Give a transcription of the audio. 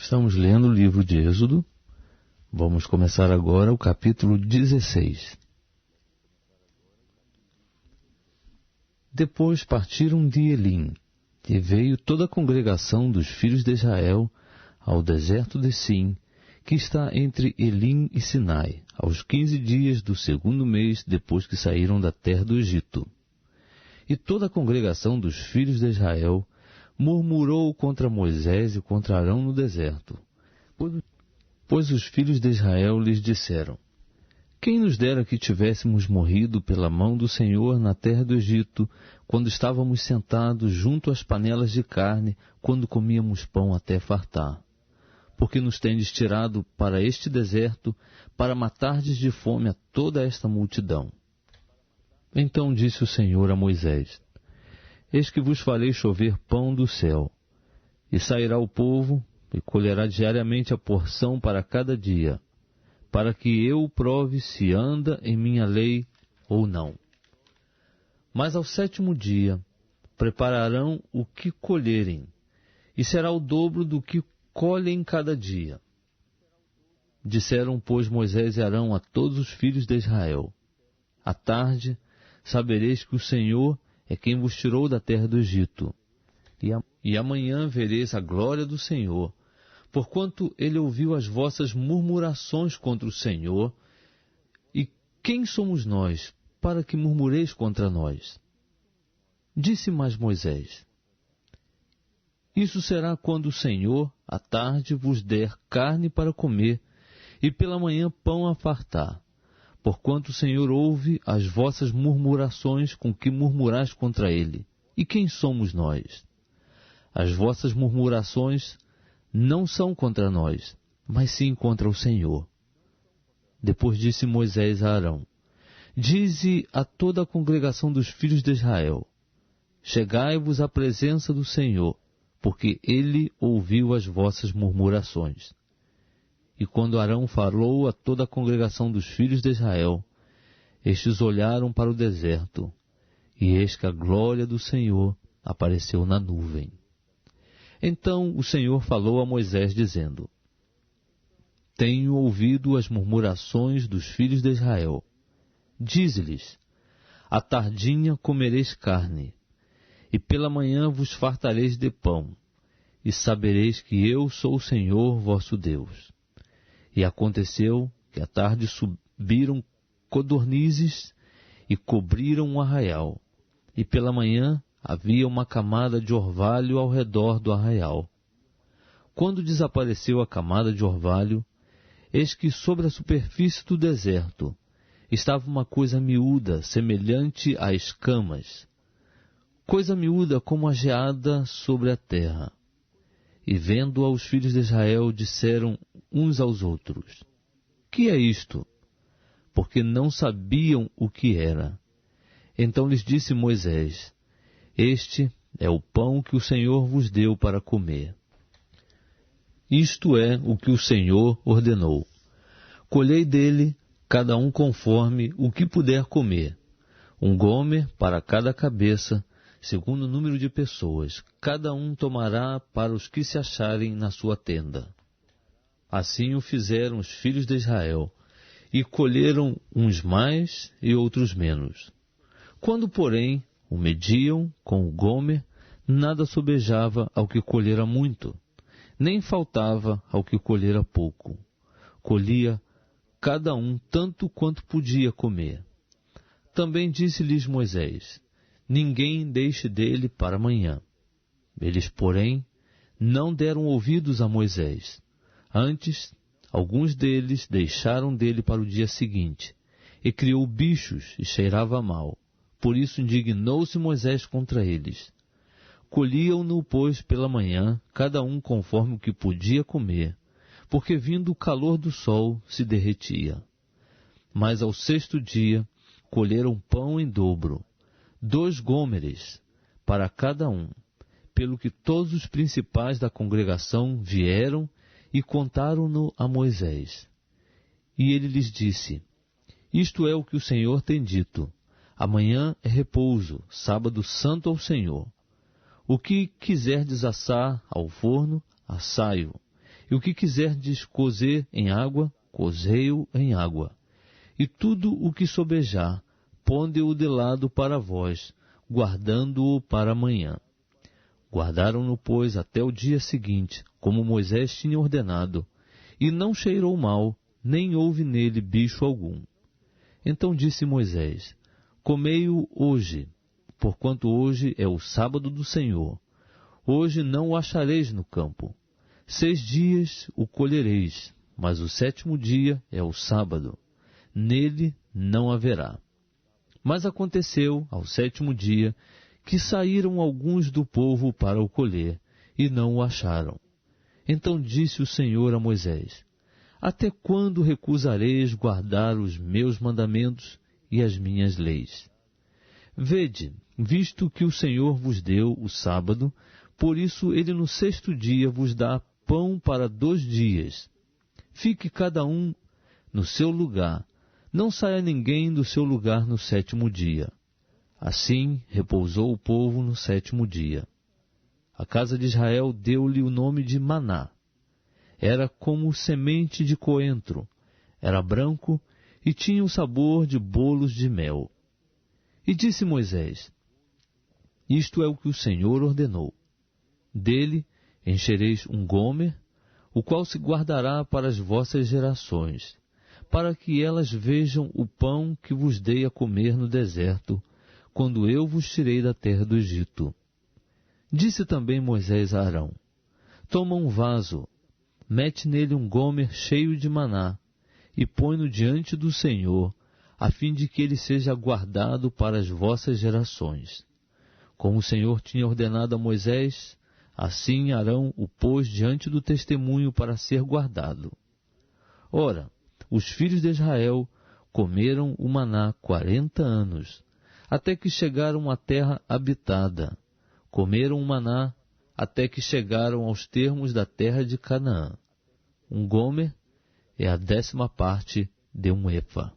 Estamos lendo o livro de Êxodo. Vamos começar agora o capítulo 16. Depois partiram de Elim, e veio toda a congregação dos filhos de Israel ao deserto de Sim, que está entre Elim e Sinai, aos 15 dias do 2º mês depois que saíram da terra do Egito. E toda a congregação dos filhos de Israel murmurou contra Moisés e contra Arão no deserto. Pois os filhos de Israel lhes disseram: Quem nos dera que tivéssemos morrido pela mão do Senhor na terra do Egito, quando estávamos sentados junto às panelas de carne, quando comíamos pão até fartar? Porque nos tendes tirado para este deserto, para matardes de fome a toda esta multidão. Então disse o Senhor a Moisés: Eis que vos farei chover pão do céu, e sairá o povo, e colherá diariamente a porção para cada dia, para que eu prove se anda em minha lei ou não. Mas ao 7º dia prepararão o que colherem, e será o dobro do que colhem cada dia. Disseram, pois, Moisés e Arão a todos os filhos de Israel: À tarde sabereis que o Senhor é quem vos tirou da terra do Egito, e amanhã vereis a glória do Senhor, porquanto ele ouviu as vossas murmurações contra o Senhor. E quem somos nós, para que murmureis contra nós? Disse mais Moisés: Isso será quando o Senhor, à tarde, vos der carne para comer, e pela manhã pão a fartar. Porquanto o Senhor ouve as vossas murmurações com que murmurais contra ele. E quem somos nós? As vossas murmurações não são contra nós, mas sim contra o Senhor. Depois disse Moisés a Arão: Dize a toda a congregação dos filhos de Israel: Chegai-vos à presença do Senhor, porque ele ouviu as vossas murmurações. E quando Arão falou a toda a congregação dos filhos de Israel, estes olharam para o deserto, e eis que a glória do Senhor apareceu na nuvem. Então o Senhor falou a Moisés, dizendo: Tenho ouvido as murmurações dos filhos de Israel. Dize-lhes: À tardinha comereis carne, e pela manhã vos fartareis de pão, e sabereis que eu sou o Senhor vosso Deus. E aconteceu que à tarde subiram codornizes e cobriram um arraial, e pela manhã havia uma camada de orvalho ao redor do arraial. Quando desapareceu a camada de orvalho, eis que sobre a superfície do deserto estava uma coisa miúda, semelhante a escamas, coisa miúda como a geada sobre a terra. E vendo-a os filhos de Israel, disseram uns aos outros: Que é isto? Porque não sabiam o que era. Então lhes disse Moisés: Este é o pão que o Senhor vos deu para comer. Isto é o que o Senhor ordenou: Colhei dele, cada um conforme o que puder comer, 1 gomer para cada cabeça, segundo o número de pessoas, cada um tomará para os que se acharem na sua tenda. Assim o fizeram os filhos de Israel, e colheram uns mais e outros menos. Quando, porém, o mediam com o gomer, nada sobejava ao que colhera muito, nem faltava ao que colhera pouco. Colhia cada um tanto quanto podia comer. Também disse-lhes Moisés: Ninguém deixe dele para amanhã. Eles, porém, não deram ouvidos a Moisés. Antes, alguns deles deixaram dele para o dia seguinte, e criou bichos e cheirava mal. Por isso indignou-se Moisés contra eles. Colhiam-no, pois, pela manhã, cada um conforme o que podia comer, porque vindo o calor do sol se derretia. Mas ao 6º dia colheram pão em dobro, 2 gômeres para cada um, pelo que todos os principais da congregação vieram e contaram-no a Moisés. E ele lhes disse: Isto é o que o Senhor tem dito: Amanhã é repouso, sábado santo ao Senhor. O que quiserdes assar ao forno, assai-o, E o que quiserdes cozer em água, cozei-o em água. E tudo o que sobejar, ponde-o de lado para vós, guardando-o para amanhã. Guardaram-no, pois, até o dia seguinte, como Moisés tinha ordenado, e não cheirou mal, nem houve nele bicho algum. Então disse Moisés: Comei-o hoje, porquanto hoje é o sábado do Senhor. Hoje não o achareis no campo. 6 dias o colhereis, mas o 7º dia é o sábado. Nele não haverá. Mas aconteceu, ao 7º dia, que saíram alguns do povo para o colher, e não o acharam. Então disse o Senhor a Moisés: Até quando recusareis guardar os meus mandamentos e as minhas leis? Vede, visto que o Senhor vos deu o sábado, por isso ele no 6º dia vos dá pão para 2 dias. Fique cada um no seu lugar, não saia ninguém do seu lugar no 7º dia. Assim repousou o povo no 7º dia. A casa de Israel deu-lhe o nome de Maná. Era como semente de coentro, era branco e tinha o sabor de bolos de mel. E disse Moisés: Isto é o que o Senhor ordenou. Dele enchereis um gomer, o qual se guardará para as vossas gerações, para que elas vejam o pão que vos dei a comer no deserto, quando eu vos tirei da terra do Egito. Disse também Moisés a Arão: Toma um vaso, mete nele um gomer cheio de maná, e põe-no diante do Senhor, a fim de que ele seja guardado para as vossas gerações. Como o Senhor tinha ordenado a Moisés, assim Arão o pôs diante do testemunho para ser guardado. Ora, os filhos de Israel comeram o maná 40 anos, até que chegaram à terra habitada. Comeram o maná até que chegaram aos termos da terra de Canaã. Um gomer é a 10ª parte de um efa.